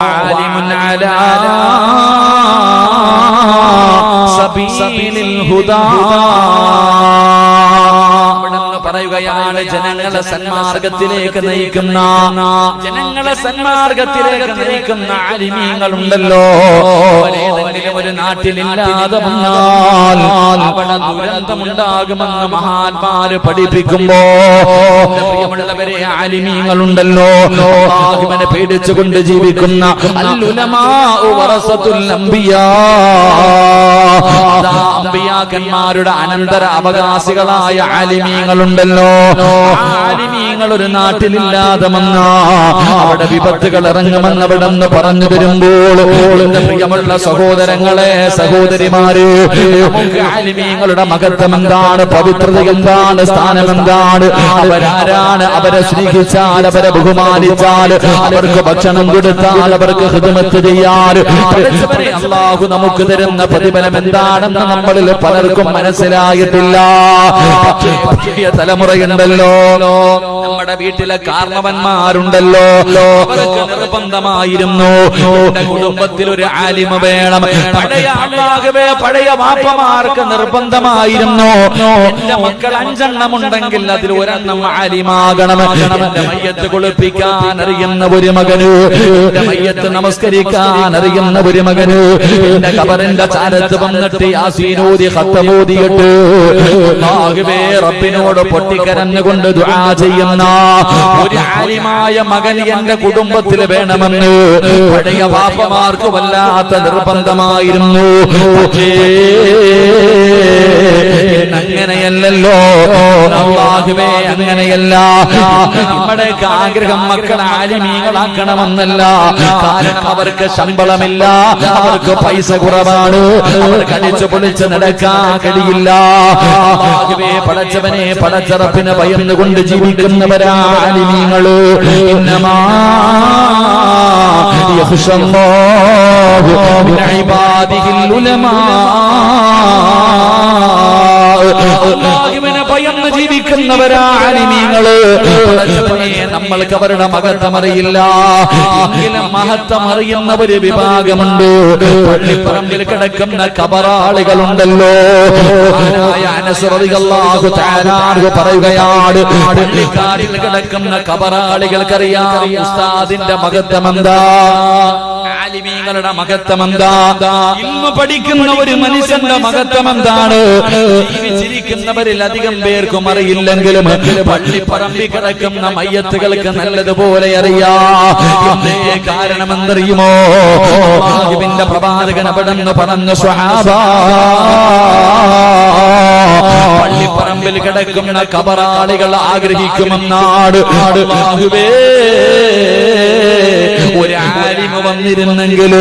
عالم على سبيل الهدى പറയുകയാണ് ജനങ്ങളെ സന്മാർഗത്തിലേക്ക് നയിക്കുന്ന ആലിമീങ്ങളുണ്ടല്ലോ. ഏതെങ്കിലും ഒരു നാട്ടിലില്ലാതെ വന്നാൽ അവിടെ ദുരന്തമുണ്ടാകുമെന്ന് മഹാന്മാര് പഠിപ്പിക്കുമ്പോ പ്രിയമുള്ളവരെ ആലിമീങ്ങളുണ്ടല്ലോ, അല്ലാഹുവിനെ പേടിച്ചുകൊണ്ട് ജീവിക്കുന്ന അൽ-ഉലമാഉ വറസത്തുൽ അംബിയാ, അമ്പിയാക്കന്മാരുടെ അനന്തര അവകാശികളായ ആലിമീങ്ങളുണ്ടല്ലോ. ആലിമീങ്ങൾ ഒരു നാട്ടിലില്ലാതെ വന്ന അവിടെ വിപത്തുകൾ ഇറങ്ങുമെന്ന് അവിടെ നിന്ന് പറഞ്ഞു വരുമ്പോൾ പ്രിയമുള്ള സഹോദരങ്ങളെ, സഹോദരിമാര്, നമുക്ക് ആലിമീങ്ങളുടെ മഹത്വം എന്താണ്, പവിത്രത എന്താണ്, സ്ഥാനം എന്താണ്, അവരാരാണ്, അവരെ സ്നേഹിച്ചാൽ, അവരെ ബഹുമാനിച്ചാൽ, അവർക്ക് ഭക്ഷണം കൊടുത്താൽ, അവർക്ക് ഖിദ്മത്ത് ചെയ്യാൻ അല്ലാഹു നമുക്ക് തരുന്ന പ്രതിഫലം എന്താണെന്ന് നമ്മളിൽ പലർക്കും മനസ്സിലായിട്ടില്ല. പുതിയ തലമുറയുണ്ടല്ലോ, നമ്മുടെ വീട്ടിലെ കാരണവന്മാരുണ്ടല്ലോ, അവർക്ക് നിർബന്ധമായിരുന്നു എന്റെ കുടുംബത്തിൽ ഒരു ആലിമ വേണം. പഴയ വാപ്പമാർക്ക് നിർബന്ധമായിരുന്നു എന്റെ മക്കൾ 5 ഉണ്ടെങ്കിൽ അതിൽ ഒരെണ്ണം ആലിമാകണം. എന്റെ മയ്യത്ത് കുളിപ്പിക്കാൻ അറിയുന്ന ഒരു മകന്, എന്റെ മയ്യത്ത് നമസ്കരിക്കാൻ അറിയുന്ന ഒരു മകന്, എന്റെ ഖബറിന്റെ ചാരത്ത് വന്നിട്ട് യാസീനോദി ഖത്തമോദിയിട്ട് അല്ലാഹുവേ റബ്ബിനോട് പൊട്ടിക്കരഞ്ഞുകൊണ്ട് ദുആ ചെയ്യുന്ന ഒരു ആലിമായ മകൻ എന്റെ കുടുംബത്തിൽ വേണമെന്ന് പഴയ വാപ്പമാർക്ക് വല്ലാത്ത നിർബന്ധമായിരുന്നു. അങ്ങനെയല്ലല്ലോ അല്ലാഹുവേ, അങ്ങനെയല്ല. നമ്മുടെയൊക്കെ ആഗ്രഹം മക്കളെ ആലിമീങ്ങളാക്കണമെന്നല്ല. കാരണം അവർക്ക് ശമ്പളമില്ല, അവർക്ക് പൈസ കുറവാണ്, അവർക്ക് അടിച്ചു പൊളിച്ച് നടക്കാൻ കഴിയില്ല. പടച്ചവനെ, പടച്ചറപ്പിനെ ഭയന്നുകൊണ്ട് ജീവിക്കുന്നവരാ ആലിമീങ്ങള്. ഇന്നമാ യഖ്ശല്ലാഹു മിൻ ഇബാദിഹിൽ ഉലമാ, അല്ലാഹുവിനെ ഭയന്ന് ജീവിക്കുന്നവരാ ആലിമീങ്ങള്. നമ്മൾക്ക് അവരുടെ മഹത്വം അറിയില്ല, എങ്കിലും മഹത്വം അറിയുന്ന ഒരു വിഭാഗമുണ്ട്. പള്ളിപ്പറമ്പിൽ കിടക്കുന്ന കബറാളികളുണ്ടല്ലോ. അനസ് റളിയല്ലാഹു തആല പറയുകയാണ്, പള്ളിക്കാരിൽ കിടക്കുന്ന കബറാളികൾക്കറിയാം ഉസ്താദിന്റെ മഹത്വം എന്താ, ആലിമീങ്ങളുടെ മഹത്വം എന്താ, ഇൽമു പഠിക്കുന്ന ഒരു മനുഷ്യന്റെ മഹത്വം എന്താണ്. ജീവിച്ചിരിക്കുന്നവരിൽ അധികം പേർക്കും അറിയില്ലെങ്കിലും പള്ളിപ്പറമ്പിൽ കിടക്കുന്ന മയ്യത്തുകൾക്ക് നല്ലതുപോലെ അറിയാം. കാരണം എന്തറിയുമോ, അല്ലാഹുവിന്റെ പ്രവാചകൻ അവിടെന്ന് പറഞ്ഞ സ്വഹാബാ, പള്ളിപ്പറമ്പിൽ കിടക്കുന്ന കബറാളികൾ ആഗ്രഹിക്കുമെന്നാണ്. അല്ലാഹുവേ, ഒരു ആലിമ് വന്നിരുന്നെങ്കിൽ,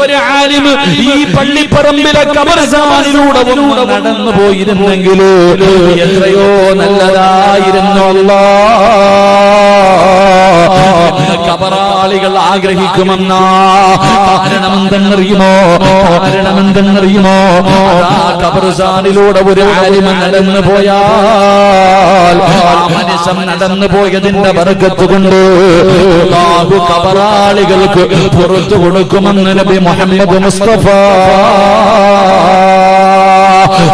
ഒരു ആലിമ് ഈ പള്ളിപ്പറമ്പിലെ കബർസ്ഥാനിലൂടെ ഒന്ന് നടന്നു പോയിരുന്നെങ്കിൽ എത്രയോ നല്ലതായിരുന്നു. അല്ലാഹ് കബറാളികൾ ആഗ്രഹിക്കുമെന്ന കാരണമെന്തെന്നറിയുമോ, കബർസ്ഥാനിലൂടെ ഒരു ആലിമ നടന്നു പോയാൽ ആ മനുഷ്യൻ നടന്നു പോയതിന്റെ ബർക്കത്ത് കൊണ്ട് അല്ലാഹു കബറാളികൾക്ക് പുറത്തു കൊടുക്കുമെന്ന് നബി മുഹമ്മദ് മുസ്തഫ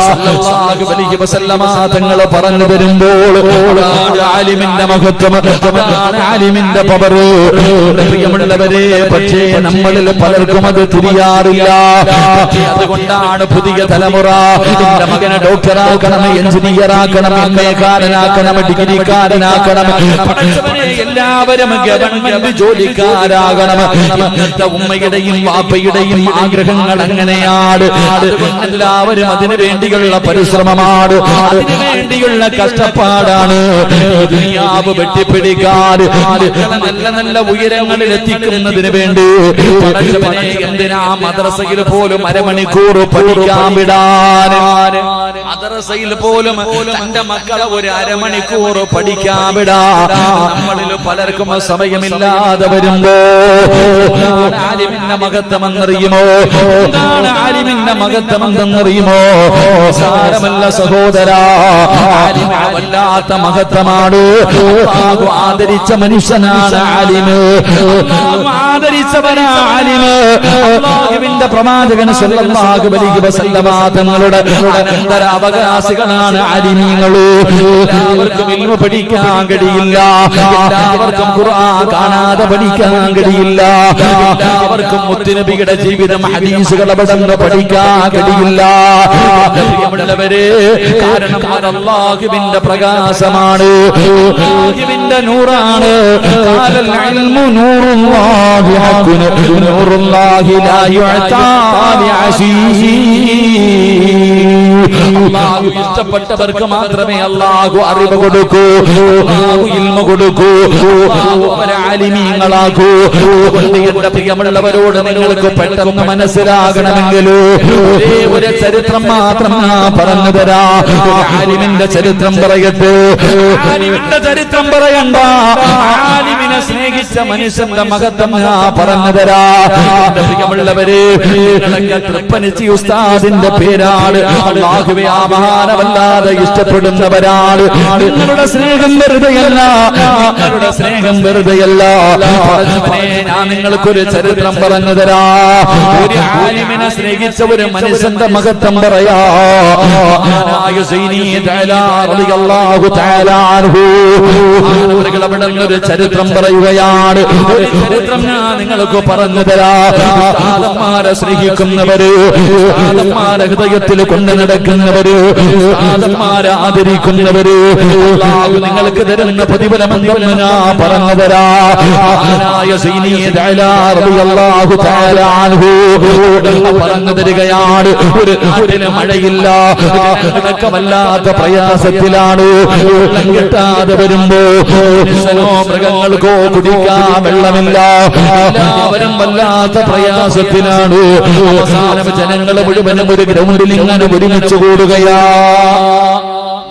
സല്ലല്ലാഹു അലൈഹി വസല്ലമ തങ്ങൾ പറഞ്ഞു തരുമ്പോൾ ആലിമിന്റെ മഹത്വം, ആലിമിന്റെ പവർ. പ്രിയമുള്ളവരെ, പക്ഷേ നമ്മളിൽ പലർക്കും അത് തിരിയാറില്ല. അതുകൊണ്ടാണ് പുതിയ തലമുറ എന്റെ മകനെ ഡോക്ടറാക്കണം, എഞ്ചിനീയറാക്കണം, എംഎക്കാരനാക്കണം, ഡിഗ്രിക്കാരനാക്കണം, എല്ലാവരും ഗവൺമെന്റ് ജോലിക്കാരാകണം. ഇന്നത്തെ ഉമ്മയുടെയും വാപ്പയുടെയും ആഗ്രഹങ്ങൾ അങ്ങനെയാണ്. എല്ലാവരും അതിനു വേണ്ടിയുള്ള പരിശ്രമമാണ്, അതിനു വേണ്ടിയുള്ള കഷ്ടപ്പാടാണ്. ദുനിയാവ് വെട്ടിപ്പിടിക്കാൻ, നല്ല നല്ല ഉയരങ്ങളിൽ എത്തിക്കുന്നതിന് വേണ്ടി എന്തിനാ മദ്രസയിൽ പോലും അരമണിക്കൂർ പഠിക്കാൻ വിടാൻ, മദ്രസയിൽ പോലും തന്റെ മക്കളെ ഒരു അരമണിക്കൂർ പഠിക്കാൻ വിടാൻ നമ്മളിൽ പലർക്കും സമയമില്ലാതെ വരുമ്പോ ആലിമിന്റെ മഹത്വം എന്നറിയുമോ, എന്താണ് ആലിമിന്റെ മഹത്വം എന്തെന്നറിയുമോ, സാരമല്ല സഹോദരാ, വല്ലാത്ത മഹത്വമാണ്. അല്ലാഹു ആദരിച്ച മനുഷ്യനാണ് ആലിമ്, ആദരിച്ചവനാ ആലിമ്. അല്ലാഹുവിന്റെ പ്രവാചകൻ സല്ലല്ലാഹു അലൈഹി വസല്ലമ തങ്ങളുടെ അനന്തര അവകാശികളാണ് ആലിമീങ്ങൾ. എല്ലാവർക്കും ഇൽമു പഠിക്കാൻ കഴിയില്ല, എല്ലാവർക്കും ഖുർആൻ കാണാതെ പഠിക്കാൻ കഴിയില്ല, എല്ലാവർക്കും മുത്തുനബിയുടെ ജീവിതം ഹദീസുകൾ അവിടുന്ന് പഠിക്കാൻ കഴിയില്ല. പ്രിയമുള്ളവരെ, കാരണം അത് അല്ലാഹുവിന്റെ പ്രകാശമാണ്, അല്ലാഹുവിന്റെ നൂറാണ്. ഖാലൽ ഇൽമു നൂറുല്ലാഹി ഹഖുൻ നൂറുല്ലാഹി ലാ യുഅതാ ലിഅസീ. അല്ലാഹു ഇഷ്ടപ്പെട്ടവർക്ക് മാത്രമേ അല്ലാഹു അറിവ് കൊടുക്കൂ, അല്ലാഹു ഇൽമു കൊടുക്കൂ, അവരെ ആലിമീങ്ങളാക്കൂ. എന്റെ പ്രിയമുള്ളവരോട് നിങ്ങൾക്ക് പെട്ടെന്ന് മനസ്സിലാകണമെങ്കിൽ ഒരു ചരിത്രം മാത്രം ഞാൻ പറഞ്ഞു തരാ. ആലിമിന്റെ ചരിത്രം പറയട്ടെ. ആലിമിന്റെ ചരിത്രം പറയണ്ട, ആലിമിനെ സ്നേഹിച്ച മനുഷ്യന്റെ മഹത്വം ഞാൻ പറഞ്ഞു തരാ. എന്റെ പ്രിയമുള്ളവരെ, തൃപ്പനിച്ചി ഉസ്താദിന്റെ പേരാണ്. അല്ലാഹുവേ, ആ മഹാനവല്ലാതെ ഇഷ്ടപ്പെടുന്നവരാണ്. നിങ്ങളുടെ സ്നേഹം വെറുതെയല്ല, നിങ്ങളുടെ സ്നേഹം വെറുതെയല്ല. ഞാൻ നിങ്ങൾക്കൊരു ചരിത്രം പറഞ്ഞു തരാ. ഒരു ആലിമിനെ സ്നേഹിച്ച ഒരു മനുഷ്യന്റെ മഹത്വം പറയാ. ഒരു ചരിത്രം പറയുകയാണ്. ഒരു ചരിത്രം ഞാൻ നിങ്ങൾക്ക് പറഞ്ഞു തരാ. ഉസ്താദന്മാരെ സ്നേഹിക്കുന്നവര്, ഉസ്താദന്മാരെ ഹൃദയത്തിൽ കൊണ്ടു നടക്കുന്നവര്, ഉസ്താദന്മാരെ ആദരിക്കുന്നവര്, അല്ലാഹു നിങ്ങൾക്ക് തരുന്ന പ്രതിഫലമെന്ന് ഞാൻ പറഞ്ഞു തരാ. പറഞ്ഞു തരികയാണ്. ഒരു മഴയില്ല, വല്ലാത്ത പ്രയാസത്തിലാണ്. വെള്ളം കിട്ടാതെ വരുമ്പോ മനുഷ്യനോ മൃഗങ്ങൾക്കോ കുടിക്കാൻ വെള്ളമില്ല. എല്ലാവരും വല്ലാത്ത പ്രയാസത്തിലാണ്. അവസാനം ജനങ്ങൾ മുഴുവനും ഒരു ഗ്രൗണ്ടിൽ ഇങ്ങനെ ഒരുമിച്ച് കൂടുകയാ.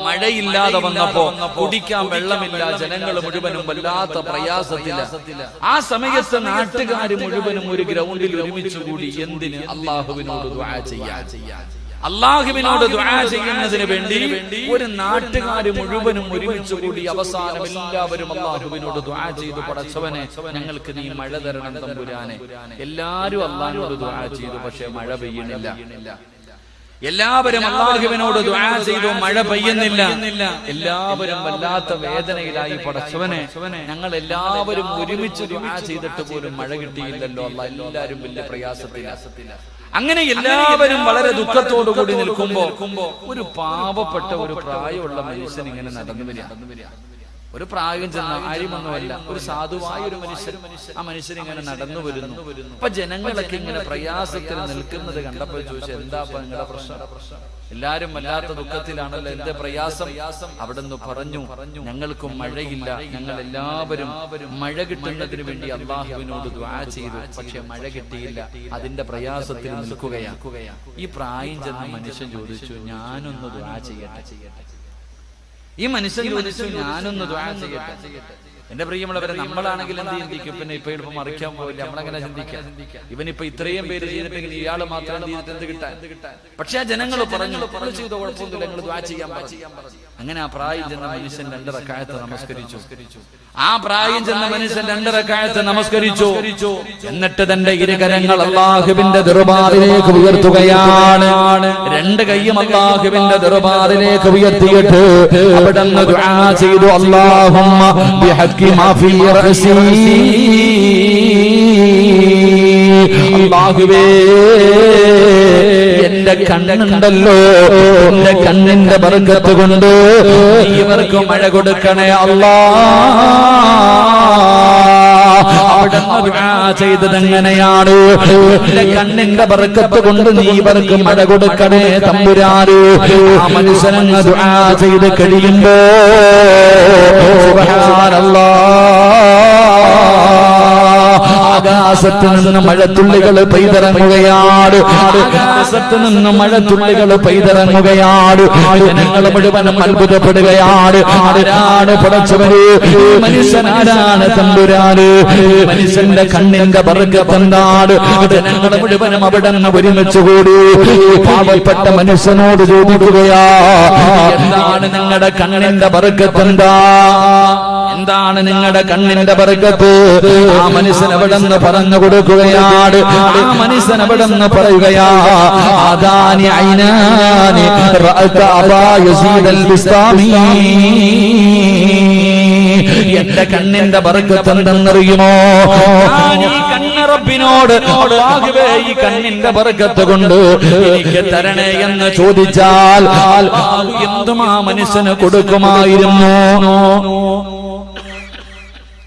മഴയില്ലാതെ വന്നപ്പോ കുടിക്കാൻ വെള്ളമില്ല, ജനങ്ങൾ മുഴുവനും വല്ലാത്ത പ്രയാസത്തില. ആ സമയത്ത് നാട്ടുകാർ മുഴുവനും ഒരു ഗ്രൗണ്ടിൽ ഒരുമിച്ച് കൂടി. എന്തിന്? അല്ലാഹുവിനോട് ദുആ ചെയ്യാൻ. അല്ലാഹുവിനോട് ദുആ ചെയ്യുന്നതിന് വേണ്ടി ഒരു നാട്ടുകാര് മുഴുവനും ഒരുമിച്ച് കൂടി. അവസാനം എല്ലാവരും അല്ലാഹുവിനോട് ദുആ ചെയ്തു, പടച്ചവനെ ഞങ്ങൾക്ക് നീ മഴ തരണം തമ്പുരാനെ. എല്ലാരും അല്ലാഹുവിനോട് ദുആ ചെയ്തു, പക്ഷെ മഴ പെയ്യുന്നില്ല. എല്ലാവരും അല്ലാഹുവിനോട് ദുആ ചെയ്തു, മഴ പെയ്യുന്നില്ല. എല്ലാവരും വല്ലാത്ത വേദനയിലായി. പടച്ചവനെ, ഞങ്ങൾ എല്ലാവരും ഒരുമിച്ച് ദുആ ചെയ്തിട്ട് പോലും മഴ കിട്ടിയില്ലല്ലോ അല്ലാഹ്. എല്ലാവരും വലിയ പ്രയാസത്തില. അങ്ങനെ എല്ലാവരും വളരെ ദുഃഖത്തോടു കൂടി നിൽക്കുമ്പോ ഒരു പാവപ്പെട്ട ഒരു പ്രായമുള്ള മനുഷ്യൻ ഇങ്ങനെ നടന്നു വരിക. ഒരു പ്രായം ചെന്ന ആരുമൊന്നുമല്ല, ഒരു സാധുവായ ഒരു മനുഷ്യൻ. ആ മനുഷ്യൻ ഇങ്ങനെ നടന്നു വരുന്നു. അപ്പൊ ജനങ്ങളൊക്കെ ഇങ്ങനെ പ്രയാസത്തിൽ നിൽക്കുന്നത് കണ്ടപ്പോൾ ചോദിച്ചു, എന്താ നിങ്ങളുടെ പ്രശ്നം? എല്ലാരും വല്ലാത്ത ദുഃഖത്തിലാണല്ലോ, എന്റെ പ്രയാസം? അവിടുന്ന് പറഞ്ഞു, ഞങ്ങൾക്കും മഴയില്ല, ഞങ്ങൾ എല്ലാവരും മഴ കിട്ടുന്നതിന് വേണ്ടി അല്ലാഹുവിനോട് ദുആ ചെയ്തു, പക്ഷെ മഴ കിട്ടിയില്ല, അതിന്റെ പ്രയാസത്തിൽ നിൽക്കുകയാണ്. ഈ പ്രായം ചെന്ന മനുഷ്യൻ ചോദിച്ചു, ഞാനൊന്ന് ദുആ ചെയ്യട്ടെ? ഈ മനുഷ്യൻ ചോദിച്ചു, ഞാനൊന്ന് ദുആ ചെയ്യട്ടെ? എന്റെ പ്രിയമുള്ളവരെ, നമ്മളാണെങ്കിൽ എന്ത് ചിന്തിക്കും? പിന്നെ ഇപ്പൊ എളുപ്പം മറിക്കാൻ പോവില്ല, നമ്മളെങ്ങനെ ചിന്തിക്കാം? ഇവനിപ്പോ ഇത്രയും പേര് ചെയ്തിട്ടെങ്കിൽ ഇയാള് മാത്രം ചെയ്തിട്ട് എന്ത് കിട്ടാൻ? പക്ഷെ ആ ജനങ്ങൾ പറഞ്ഞു, ചെയ്ത കുഴപ്പമൊന്നുമില്ല, നിങ്ങൾ ദുആ ചെയ്യാൻ പറഞ്ഞു. അങ്ങനെ ആ പ്രായം ചെന്ന മനുഷ്യൻ 2 റക്അത്ത് നമസ്കരിച്ചു. ആ പ്രായം ചെന്ന മനുഷ്യൻ 2 റക്അത്ത് നമസ്കരിച്ചു. എന്നിട്ട് തന്റെ ഇരുകരങ്ങൾ അല്ലാഹുവിന്റെ ദർബാറിലേക്ക് ഉയർത്തുകയാണ്. 2 കൈയും അല്ലാഹുവിന്റെ ദർബാറിലേക്ക് ഉയർത്തിയിട്ട് അവിടുന്ന് ദുആ ചെയ്തു, അല്ലാഹുമ്മ ബിഹഖ് മാ ഫീ റഅസി. അല്ലാഹുവേ, എന്റെ കണ്ണുണ്ടല്ലോ, എന്റെ കണ്ണിന്റെ ബർക്കത്ത് കൊണ്ട് ഇവർക്ക് മഴ കൊടുക്കണേ അല്ലാഹ്. അവിടുന്ന് ദുആ ചെയ്തത് എങ്ങനെയാണ്? എന്റെ കണ്ണിന്റെ ബർക്കത്ത് കൊണ്ട് നീ ഇവർക്ക് മഴ കൊടുക്കണേ തമ്പുരാനെ. ആ മനുഷ്യനങ്ങ് ദുആ ചെയ്ത് കഴിയുമ്പോ സുബ്ഹാനല്ലാഹ്, ആ ആകാശത്ത് നിന്ന് മഴത്തുള്ളികൾ പെയ്തിറങ്ങുകയാണ്. ആകാശത്ത് നിന്ന് മഴത്തുള്ളികൾ പെയ്തിറങ്ങുകയാണ്. ജനങ്ങൾ മുഴുവനും അത്ഭുതപ്പെടുകയാണ്. ആരാണ് പടച്ചവര്? മനുഷ്യനാരാണ് തമ്പുരാന്? മനുഷ്യന്റെ കണ്ണിന്റെ ബർക്കത്ത് എന്താണ്? ജനങ്ങൾ മുഴുവനും അവിടെ നിന്ന് ഒരുമിച്ച് കൂടി പാവപ്പെട്ട മനുഷ്യനോട് ചോദിക്കുകയാ, എന്താണ് നിങ്ങളുടെ കണ്ണിന്റെ ബർക്കത്ത്? എന്താണ് നിങ്ങളുടെ കണ്ണിന്റെ ബർക്കത്ത്? ആ മനുഷ്യൻ അവിടെ നിന്ന് പറഞ്ഞു കൊടുക്കുകയാണ്. ആ മനുഷ്യൻ അവിടെ നിന്ന് പറയുകയാ, ആദാനി ഐനാനി റഅത അബാ യസീദ് അൽ ബിസ്താമി. എന്റെ കണ്ണിന്റെ ബർക്കത്ത് എന്തെന്നറിയുമോ? ഞാൻ ഈ കണ്ണ് റബ്ബിനോട് അല്ലാഹുവേ ഈ കണ്ണിന്റെ ബർക്കത്ത് കൊണ്ട് എനിക്ക് തരണേ എന്ന് ചോദിച്ചാൽ എന്തും ആ മനുഷ്യന് കൊടുക്കുമായിരുന്നു.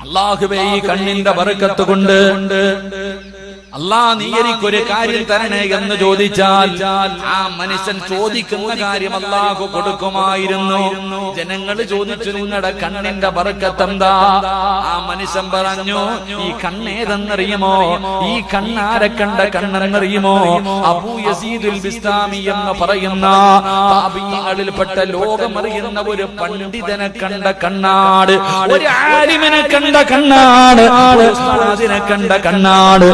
അല്ലാഹുവേ ഈ കണ്ണിന്റെ ബർക്കത്ത് കൊണ്ട് അല്ലാഹ് നീ എനിക്കൊരു കാര്യം തരണേ എന്ന് ചോദിച്ചാൽ ആ മനുഷ്യൻ ചോദിക്കുന്ന കാര്യം അല്ലാഹു കൊടുക്കുമായിരുന്നു. ജനങ്ങൾ ചോദിച്ചു, നിങ്ങളുടെ കണ്ണിന്റെ ബർക്കത്ത് എന്താ? ആ മനുഷ്യൻ പറഞ്ഞു, ഈ കണ്ണേതെന്നറിയുമോ? ഈ കണ്ണാരെ കണ്ട കണ്ണെന്നറിയുമോ? അബൂ യസീദുൽ ബിസ്താമി എന്ന് പറയുന്ന താബിഈകളിൽപ്പെട്ട ലോകമറിയുന്ന ഒരു പണ്ഡിതനെ കണ്ട കണ്ണാട്, ഒരു ആലിമിനെ കണ്ട കണ്ണാട്, ഒരു ഉസ്താദിനെ കണ്ട കണ്ണാട്.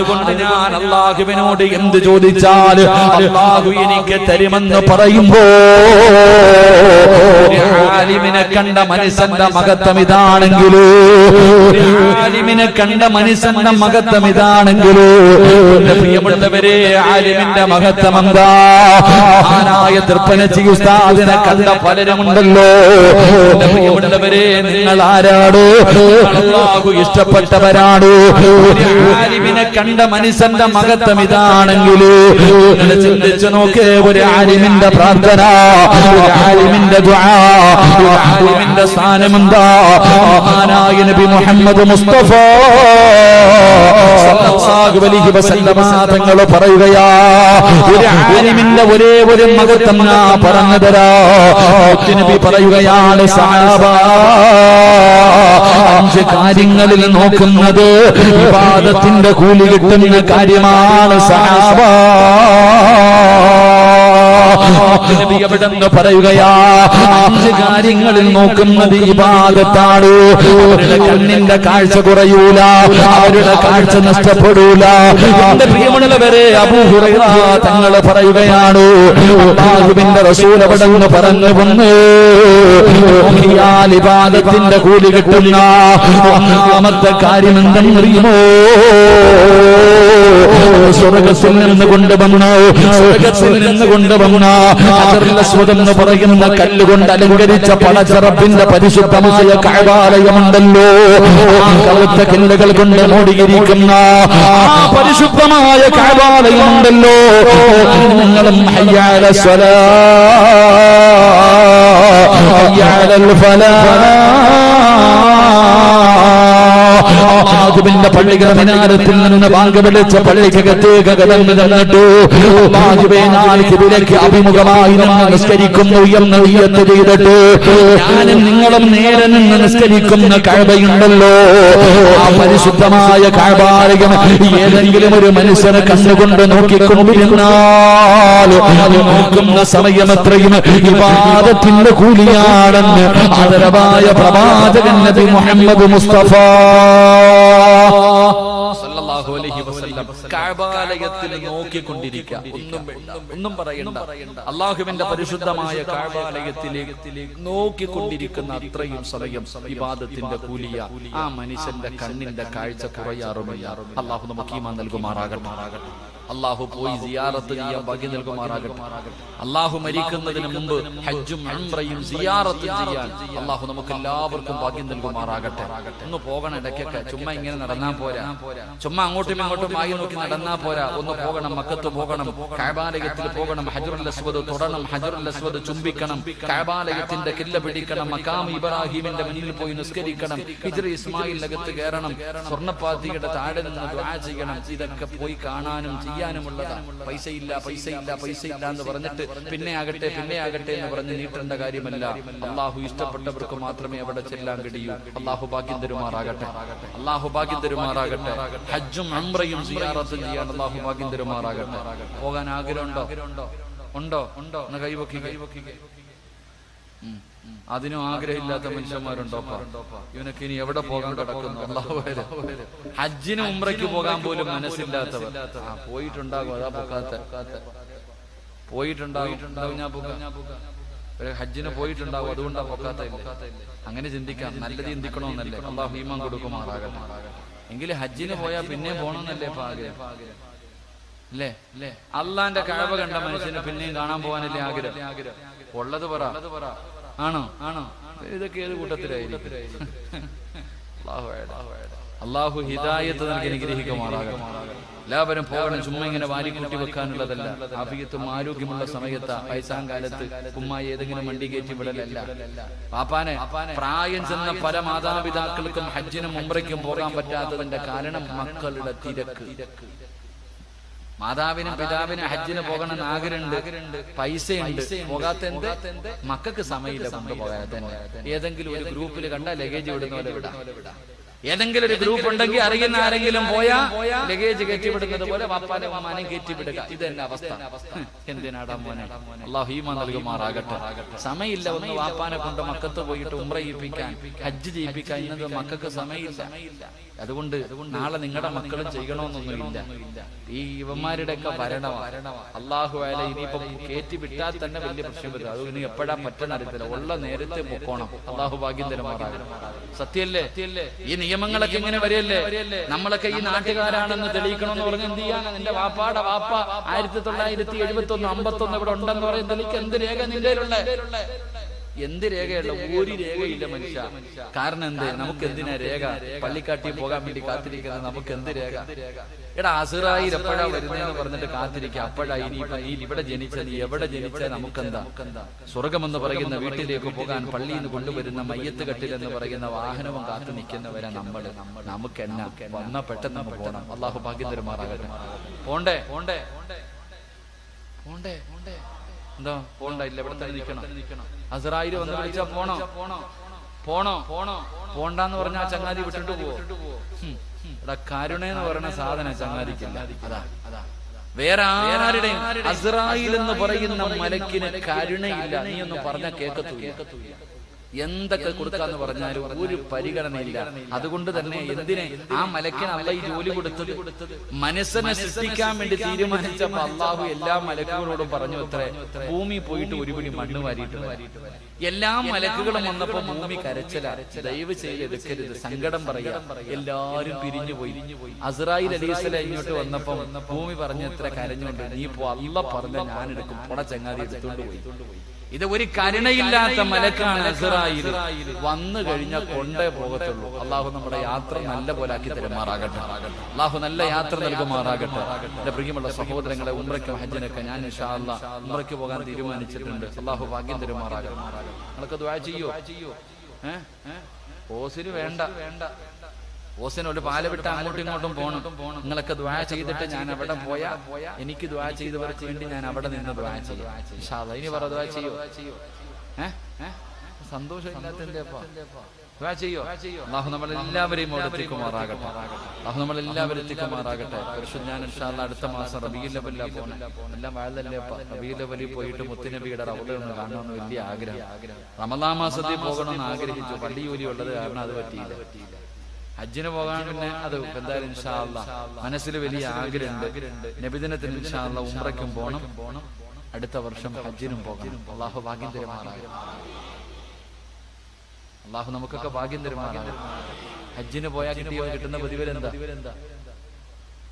അതുകൊണ്ട് ഞാൻ അല്ലാഹുവിനോട് എന്ത് ചോദിച്ചാൽ അല്ലാഹു എനിക്ക് തരുമെന്ന് പറയുമ്പോ ആലിമിനെ കണ്ട മനുഷ്യന്റെ മഹത്വം ഇതാണെങ്കിലോ, ആലിമിനെ കണ്ട മനുഷ്യന്റെ മഹത്വം ഇതാണെങ്കിലോ, പ്രിയപ്പെട്ടവരെ ആലിമിന്റെ മഹത്വം എന്താ? ആനായ തൃപ്പനച്ചി ഉസ്താദിനെ കണ്ട പലരുമുണ്ടല്ലോ. പ്രിയപ്പെട്ടവരെ നിങ്ങൾ ആരാടോ? അല്ലാഹു ഇഷ്ടപ്പെട്ടവരാടോ? ആലിമിനെ കണ്ട മനുഷ്യന്റെ മഹത്വം ഇതാണെങ്കിലോ ചിന്തിച്ചു നോക്ക്. ഒരു ആലിമിന്റെ പ്രാർത്ഥന, ഒരു ആലിമിന്റെ ദുആ, ഒരു ആലിമിന്റെ സ്ഥാനമെന്താ? മഹാനായ നബി മുഹമ്മദ് മുസ്തഫ സല്ലല്ലാഹു അലൈഹി വസല്ലമ തങ്ങൾ പറയുകയാ, ഒരു ആലിമിന്റെ ഒരേ ഒരു മഹത്വം ഞാൻ പറഞ്ഞു തരാ. നബി പറയുകയാണ്, സഹാബ 5 കാര്യങ്ങളിൽ നോക്കുന്നത് ഇബാദത്തിന്റെ കൂലി കിട്ടുന്ന കാര്യമാണ് സഹാബ. നബി എവിടെന്ന് പറയുകയാ, 5 കാര്യങ്ങളിൽ നോക്കുന്നത് ഇബാദത്താണ്. അവരുടെ കണ്ണിന്റെ കാഴ്ച കുറയൂല, അവരുടെ കാഴ്ച നഷ്ടപ്പെടൂല. എന്റെ പ്രിയമുള്ളവരെ, അബൂ ഹുറൈറ തങ്ങൾ പറയുകയാണ്, അല്ലാഹുവിന്റെ റസൂൽ എവിടെന്ന് പറഞ്ഞു വന്ന് ഇബാദത്തിന്റെ കൂലി കിട്ടുന്ന ഒന്നാമത്തെ കാര്യം എന്തെന്നറിയുമോ? സ്വർഗത്തിൽ നിന്ന് കൊണ്ടുവന്നു, സ്വർഗത്തിൽ നിന്ന് കൊണ്ടുവന്ന ഹജറുൽ അസ്വദ് എന്ന് പറയുന്ന കല്ലുകൊണ്ട് അലങ്കരിച്ച പടച്ചറപ്പിന്റെ പരിശുദ്ധമായ കഅബാലയമുണ്ടല്ലോ. ആ കറുത്ത കല്ലുകൾ കൊണ്ട് മൂടിയിരിക്കുന്ന ആ പരിശുദ്ധമായ കഅബാലയമുണ്ടല്ലോ. നിങ്ങളും ഹയ്യ അല സ്വലാ ഹയ്യ അലൽ ഫലാഹ് അല്ലാഹുവിന്റെ പള്ളികളുടെ മിനാരത്തിൽ നിന്ന് ബാങ്ക് വിളിച്ച പള്ളിക്കകത്തേക്ക് കടന്നു ചെന്നിട്ടു അല്ലാഹുവേ ഞാൻ ഖിബലയ്ക്ക് അഭിമുഖമായി നിന്ന് നിസ്കരിക്കുന്നു എന്ന് നിയ്യത്ത് ചെയ്തിട്ട് ഞാനും നിങ്ങളും നേരെ നിന്ന് നിസ്കരിക്കുന്ന കഅബയുണ്ടല്ലോ, ആ പരിശുദ്ധമായ കഅബാലയം ഏതെങ്കിലും ഒരു മനുഷ്യനെ കണ്ണുകൊണ്ട് നോക്കിക്കൊണ്ടിരുന്നാൽ നോക്കുന്ന സമയം എത്രയും ഇബാദത്തിന്റെ കൂലിയാണെന്ന് ആദരവായ പ്രവാചകൻ നബി മുഹമ്മദ് മുസ്തഫ സല്ലല്ലാഹു അലൈഹി വസല്ലം കഅബാലയത്തിൽ നോക്കിക്കൊണ്ടിരിക്കുക. ഒന്നും പറയണ്ട. അല്ലാഹുവിന്റെ പരിശുദ്ധമായ കഅബാലയത്തിലേക്ക് നോക്കിക്കൊണ്ടിരിക്കുന്ന അത്രയും സമയം ഇബാദത്തിന്റെ കൂലിയ. ആ മനുഷ്യന്റെ കണ്ണിന്റെ കാഴ്ച കുറയാറുമില്ല. അല്ലാഹു നമുക്ക് ഈമാൻ നൽകുമാറാകട്ടെ. അല്ലാഹു പോയി സിയാറത്ത് ചെയ്യാൻ ഭാഗ്യം നൽകുമാറാകട്ടെ. അല്ലാഹു മരിക്കുന്നതിന് മുമ്പ് ഹജ്ജും ഉംറയും സിയാറത്തും ചെയ്യാൻ അല്ലാഹു നമുക്ക് എല്ലാവർക്കും ഭാഗ്യം നൽകുമാറാകട്ടെ. ഒന്ന് പോകണം ഇടയ്ക്കൊക്കെ. ചുമ്മാ ഇങ്ങനെ നടന്നാ പോരാ, ചുമ്മാ അങ്ങോട്ടും ഇങ്ങോട്ടും ആയി നോക്കി നടന്നാ പോരാ. ഒന്ന് പോകണം, മക്കത്ത് പോകണം, കഅബാലയത്തിൽ പോകണം, ഹജറുൽ അസ്വദ് തൊടണം, ഹജറുൽ അസ്വദ് ചുംബിക്കണം, കഅബാലയത്തിന്റെ കില്ല പിടിക്കണം, മഖാം ഇബ്രാഹിമിന്റെ മുന്നിൽ പോയി നിസ്കരിക്കണം, ഹിജ്ർ ഇസ്മായിൽ അകത്ത് കയറണം, സ്വർണ്ണപ്പാത്തിയുടെ താഴെ നിന്ന് ദുആ ചെയ്യണം. ഇതൊക്കെ പോയി കാണാനും ചെയ്യാനുമുള്ളതാ. പൈസ ഇല്ല എന്ന് പറഞ്ഞിട്ട് പിന്നെ ആകട്ടെ എന്ന് പറഞ്ഞ് നീട്ടേണ്ട കാര്യമല്ല. അള്ളാഹു ഇഷ്ടപ്പെട്ടവർക്ക് മാത്രമേ അവിടെ ചെല്ലാൻ കഴിയൂ. അള്ളാഹു ഭാഗ്യം തരുമാറാകട്ടെ. ഹജ്ജും ഉംറയും സിയാറത്തും ചെയ്യാൻ അള്ളാഹു ഭാഗ്യം തരുമാറാകട്ടെ. പോകാൻ ആഗ്രഹമുണ്ടോ? എന്ന് കൈവക്കി. അതിനും ആഗ്രഹമില്ലാത്ത മനുഷ്യന്മാരുണ്ടോ? ഇവനൊക്കെ ഇനി എവിടെ പോകാൻ കിടക്കുന്നു? അള്ളാഹു ഹജ്ജിനും ഉംറയ്ക്ക് പോകാൻ പോലും മനസ്സില്ലാത്തവർ പോയിട്ടുണ്ടാകും. അതാ പോയിട്ടുണ്ടാകും. ഹജ്ജിന് പോയിട്ടുണ്ടാകും, അതുകൊണ്ടാ പൊക്കാത്തില്ല. അങ്ങനെ ചിന്തിക്കാം. നല്ലത് ചിന്തിക്കണമെന്നല്ലേ? അള്ളാഹു ഈമാൻ കൊടുക്കുമാറാകട്ടെ. എങ്കിലും ഹജ്ജിന് പോയാൽ പിന്നെ പോകണമെന്നല്ലേ ആഗ്രഹം? അല്ലേ? അള്ളാന്റെ കഅബ കണ്ട മനുഷ്യന് പിന്നെയും കാണാൻ പോകാനല്ലേ ആഗ്രഹം? ഉള്ളത് പറ. ആണോ? ഇതൊക്കെ ഏത് കൂട്ടത്തിലായിരിക്കും? അള്ളാഹു ഹിദായത്ത് നൽകി അനുഗ്രഹിക്കുമാറാകട്ടെ. എല്ലാവരും പോകണം. ചുമ്മാ ഇങ്ങനെ വാരിക്കൂട്ടി വെക്കാനുള്ളതല്ല. ആഫിയത്തും ആരോഗ്യമുള്ള സമയത്ത് വയസ്സാം കാലത്ത് കുമ്മായി ഏതെങ്കിലും വണ്ടി കയറ്റി വിടലല്ല. പാപ്പാനെ പ്രായം ചെന്ന പല മാതാപിതാക്കൾക്കും ഹജ്ജിനും ഉംറയ്ക്കും പോകാൻ പറ്റാത്തതിന്റെ കാരണം മക്കളുടെ തിരക്ക്. മാതാവിനും പിതാവിനും ഹജ്ജിന് പോകണമെന്ന് ആഗ്രഹമുണ്ട്, പൈസയുണ്ട്, പോകാത്ത എന്ത്? മക്കൾക്ക് സമയമില്ല കൊണ്ടുപോകാൻ. തന്നെ ഏതെങ്കിലും ഒരു ഗ്രൂപ്പിൽ കണ്ട ലഗേജ് വിടുന്ന പോലെ വിടാം. ഏതെങ്കിലും ഒരു ഗ്രൂപ്പ് ഉണ്ടെങ്കിൽ അറിയുന്ന ആരെങ്കിലും പോയാ ലഗേജ് കയറ്റിവിടുന്നത് പോലെ വാപ്പാനെ ഉമ്മാനെയും കയറ്റിവിടുക. ഇത് തന്നെ അവസ്ഥ. എന്തിനാടാ മോനെ? അല്ലാഹു ഈമാൻ നൽകുമാറാകട്ടെ. സമയമില്ല ഒന്ന് വാപ്പാനെ കൊണ്ട് മക്കത്ത് പോയിട്ട് ഉംറ ചെയ്യിപ്പിക്കാൻ, ഹജ്ജ് ചെയ്യിപ്പിക്കാൻ. ഇന്നത് മക്കൾക്ക് സമയമില്ല. അതുകൊണ്ട് നാളെ നിങ്ങളുടെ മക്കളും ചെയ്യണമെന്നൊന്നുമില്ല. ഈ യുവന്മാരുടെ ഒക്കെ ഭരണമാണ്. അള്ളാഹു അല ഇനിയിപ്പം കയറ്റി വിട്ടാൽ തന്നെ വലിയ പ്രശ്നം വരും. അത് ഇനി എപ്പോഴാ പറ്റുന്ന അറിയത്തില്ല. ഉള്ള നേരത്തെ പൊക്കോണം. അള്ളാഹു ഭാഗ്യം തരുമാറാകട്ടെ. സത്യല്ലേ? ഈ നിയമങ്ങളൊക്കെ ഇങ്ങനെ വരികയല്ലേ? നമ്മളൊക്കെ ഈ നാട്ടുകാരാണെന്ന് തെളിയിക്കണമെന്ന് പറഞ്ഞ് എന്ത് ചെയ്യാൻ? നിന്റെ വാപ്പാടെ വാപ്പ 1971 51 ഇവിടെ ഉണ്ടെന്ന് പറയും. തെളിയിക്ക്. എന്ത് രേഖ നിന്റെ കയ്യിലുള്ള? എന്ത് രേഖയുള്ള? ഒരു രേഖയില്ല മനുഷ്യ. കാരണം എന്ത്? നമുക്ക് എന്തിനാ രേഖ? പള്ളിക്കാട്ടി പോകാൻ വേണ്ടി കാത്തിരിക്കുന്നത് നമുക്ക് എന്ത് രേഖ? എടാ അസ്റായീൽ എപ്പോഴാ വരുന്നതെന്ന് പറഞ്ഞിട്ട് കാത്തിരിക്കുക. അപ്പോഴാ ഇനിയിപ്പോ നീ ഇവിടെ ജനിച്ച, നീ എവിടെ ജനിച്ചാൽ നമുക്കെന്താ? സ്വർഗമെന്ന് പറയുന്ന വീട്ടിലേക്ക് പോകാൻ പള്ളിയിൽ നിന്ന് കൊണ്ടുവരുന്ന മയ്യത്ത് കട്ടിലെന്ന് പറയുന്ന വാഹനവും കാത്തു നിൽക്കുന്നവരാ നമ്മള്. നമുക്കെന്നാ? വന്നാ പെട്ടെന്ന് നമുക്ക് പോകണം. അള്ളാഹു ഭാഗ്യം തരുമാറാകട്ടെ. പോണ്ടേ? എന്താ പോണ്ട? ഇല്ല, ഇവിടെ തന്നെ നിൽക്കണം. അസ്റായീൽ വന്ന് വിളിച്ചാ പോണോ? പോണ്ടാന്ന് പറഞ്ഞാൽ ചങ്ങാതി വിട്ടിട്ട് പോവോ? ഇവിടെ കരുണയെന്ന് പറയുന്ന സാധനം ചങ്ങാതിക്കില്ല. അതാ വേറെ ആരുടെയും അസ്റായീൽ എന്ന് പറയുന്ന മലക്കിന് കരുണയില്ല. നീ ഒന്ന് പറഞ്ഞാൽ കേൾക്കത്തില്ല. എന്തൊക്കെ കൊടുക്കാന്ന് പറഞ്ഞാലും ഒരു പരിഗണനയില്ല. അതുകൊണ്ട് തന്നെ എന്തിനെ ആ മലക്കിന് അള്ളാഹ് ഈ ജോലി കൊടുത്തത്? മനസ്സിനെ സൃഷ്ടിക്കാൻ വേണ്ടി തീരുമാനിച്ചപ്പോ അള്ളാഹു എല്ലാ മലക്കുകളോടും പറഞ്ഞു അത്രേ, ഭൂമി പോയിട്ട് ഒരു പിടി മണ്ണ് വാരിയിട്ട്. എല്ലാ മലക്കുകളും വന്നപ്പോ ഭൂമി കരച്ചില. ദയവ് ചെയ്ത് എടുക്കരുത്, സങ്കടം പറയാ. എല്ലാരും പിരിഞ്ഞു പോയി. അസ്റായീൽ അലൈഹിസ്സലാം ഇങ്ങോട്ട് വന്നപ്പോ ഭൂമി പറഞ്ഞത്ര കരഞ്ഞോണ്ട്, നീ പോ, അള്ളാഹ് പറഞ്ഞ ഞാൻ എടുക്കും, പൊണ ചങ്ങാതി എടുത്തോണ്ട് പോയി. ഇത് ഒരു കരുണയില്ലാത്ത മലക്കാണ് അസ്റായീൽ. വന്നു കഴിഞ്ഞാൽ കൊണ്ടേ പോകത്തുള്ളൂ. അള്ളാഹു നമ്മുടെ യാത്ര നല്ല പോലെ ആക്കി തരുമാറാകട്ടെ. അള്ളാഹു നല്ല യാത്ര നൽകുമാറാകട്ടെ. എന്റെ പ്രിയമുള്ള സഹോദരങ്ങളെ, ഉംറയ്ക്കും ഹജ്ജിനൊക്കെ ഞാൻ ഇൻഷാ അല്ലാഹ് ഉംറയ്ക്ക് പോകാൻ തീരുമാനിച്ചിട്ടുണ്ട്. അള്ളാഹു ഭാഗ്യം തരുമാറാകട്ടെ. നിങ്ങളൊക്കെ ദുആ ചെയ്യോ? ഓസിന് വേണ്ട, ഓസിന് ഒരു പാല വിട്ട് അങ്ങോട്ടും ഇങ്ങോട്ടും പോകണം. നിങ്ങളൊക്കെ ദുആ ചെയ്തിട്ട് ഞാൻ അവിടെ പോയാ എനിക്ക് ദുആ ചെയ്തവർക്ക് വേണ്ടി ഞാൻ അവിടെ നിന്ന് ദുആ ചെയ്യും ഇൻഷാ അല്ലാഹ്. ഇനി പറ, ദുആ ചെയ്യോ? സന്തോഷമില്ലാത്തതിന്റെ ദുആ ചെയ്യോ? അല്ലാഹു നമ്മളെല്ലാവരെയും എത്തിക്കുമാറാകട്ടെ. അല്ലാഹു നമ്മളെല്ലാവരും എത്തിക്കുമാറാകട്ടെ. ഞാൻ ഇൻഷാ അല്ലാഹ് അടുത്ത മാസം റബീഉൽ അവ്വലിലാ പോണേ. എല്ലാം വാഴല്ലേ? റബീഉൽ അവ്വലിൽ പോയിട്ട് മുത്തുനബിയുടെ റൗള ഒന്ന് കാണണമെന്ന് വലിയ ആഗ്രഹം. റമളാൻ മാസത്തിൽ പോകണമെന്ന് ആഗ്രഹിച്ചു. പള്ളി ജോലി ഉള്ളത് കാരണം അത് പറ്റിയില്ല. ഹജ്ജിന് പോകാൻ പിന്നെ അത് എന്തായാലും ഇൻഷാ അല്ലാഹ് മനസ്സിൽ വലിയ ആഗ്രഹമുണ്ട്. നബിദിനത്തിന് ഇൻഷാ അല്ലാഹ് ഉംറയ്ക്കും പോകണം. അടുത്ത വർഷം ഹജ്ജിനും പോകണം. അല്ലാഹു ഭാഗ്യം തരുമാറാകട്ടെ. അല്ലാഹു നമുക്കൊക്കെ ഭാഗ്യം തരുമാറാകട്ടെ. ഹജ്ജിന് പോയാൽ കിട്ടുന്ന പ്രതിഫലം എന്താ?